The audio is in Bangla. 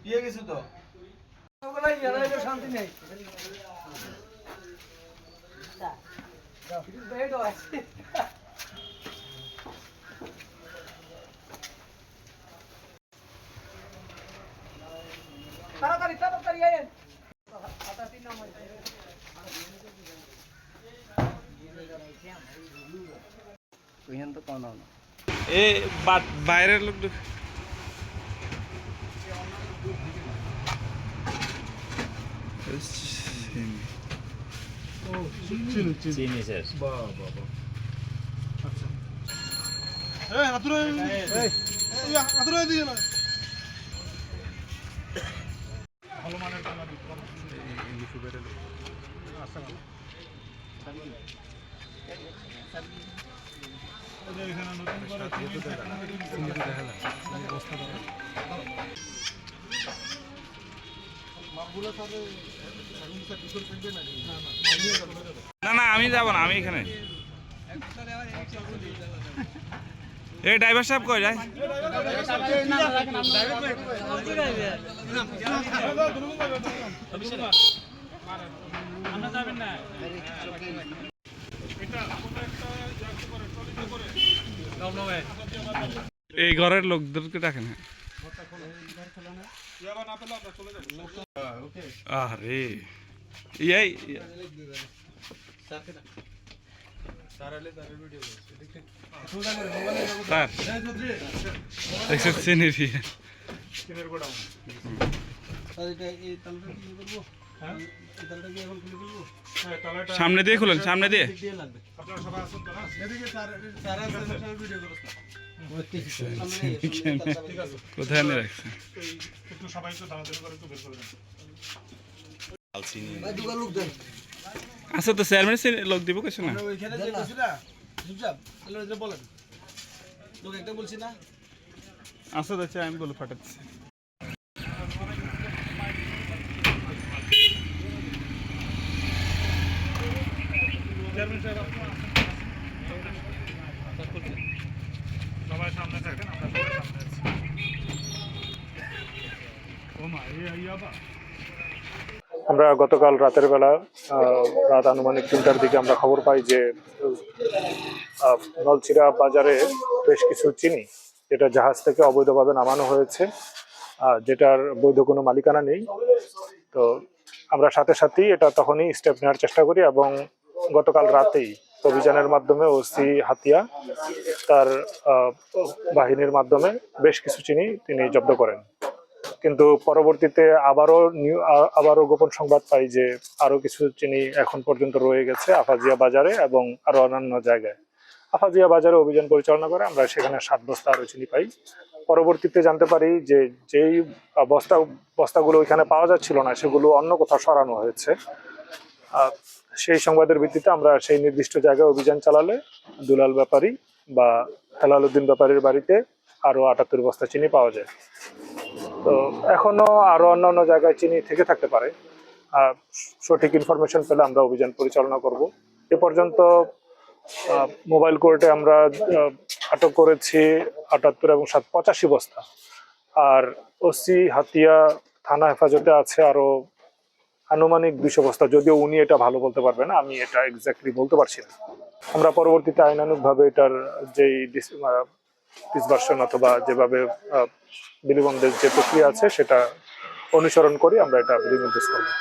ইয়ে কিছু তো শান্তি নেই তাড়াতাড়ি তাড়াতাড়ি আয়েন ওইখান তো কোন এ বাইরের লোক চিনি স্যার ভালো মানের এখানে নতুন করে না না আমি যাব না আমি এখানে এই ড্রাইভার সাহেব কই যায় এই ঘরের লোকদেরকে ডাকেন আরে ইয়াই স্যার দেখছেন চিনি দিয়ে সামনে দিয়ে খুলেন সামনে দিয়ে কোথায় নিয়ে রাখছেন আচ্ছা তো চেয়ারম্যান লোক দিব কিছু না আচ্ছা তো আমি বলে পাঠাচ্ছি সবাই সামনে থাকেন আমরা সবাই সামনে আছি আমরা গতকাল রাতের বেলা রাত আনুমানিক 3টার দিকে আমরা খবর পাই যে নলছিড়া বাজারে বেশ কিছু চিনি যেটা জাহাজ থেকে অবৈধভাবে নামানো হয়েছে যেটার বৈধ কোনো মালিকানা নেই। তো আমরা সাথে সাথেই এটা তখনই স্টেপ নেওয়ার চেষ্টা করি এবং গতকাল রাতেই অভিযানের মাধ্যমে ওসি হাতিয়া তার বাহিনীর মাধ্যমে বেশ কিছু চিনি তিনি জব্দ করেন। কিন্তু পরবর্তীতে আবারও গোপন সংবাদ পাই যে আরো কিছু চিনি এখন পর্যন্ত রয়ে গেছে আফাজিয়া বাজারে এবং আরো অন্যান্য জায়গায়। আফাজিয়া বাজারে অভিযান পরিচালনা করে আমরা সেখানে 7 বস্তা আরো চিনি পাই। পরবর্তীতে জানতে পারি যে যেই বস্তাগুলো ওইখানে পাওয়া যাচ্ছিল না সেগুলো অন্য কোথাও সরানো হয়েছে। সেই সংবাদের ভিত্তিতে আমরা সেই নির্দিষ্ট জায়গায় অভিযান চালালে দুলাল ব্যাপারী বা হেলাল উদ্দিন ব্যাপারীর বাড়িতে আরো 78 বস্তা চিনি পাওয়া যায়। তো এখনো আরো অন্যান্য জায়গায় চিনি থেকে থাকতে পারে। সঠিক ইনফরমেশন পেলে আমরা অভিযান পরিচালনা করব। এ পর্যন্ত মোবাইল কোর্টে আমরা আটক করেছি 78 এবং 85 বস্তা। আর ওসি হাতিয়া থানা হেফাজতে আছে আরো আনুমানিক 200 বস্তা, যদিও উনি এটা ভালো বলতে পারবে না, আমি এটা এক্স্যাক্টলি বলতে পারছি না। আমরা পরবর্তীতে আইনানুগভাবে এটার যেই ডিসভার্সন অথবা যেভাবে বিলিবন্ধের যে প্রক্রিয়া আছে সেটা অনুসরণ করি আমরা এটা বিলি নির্দেশ করবো।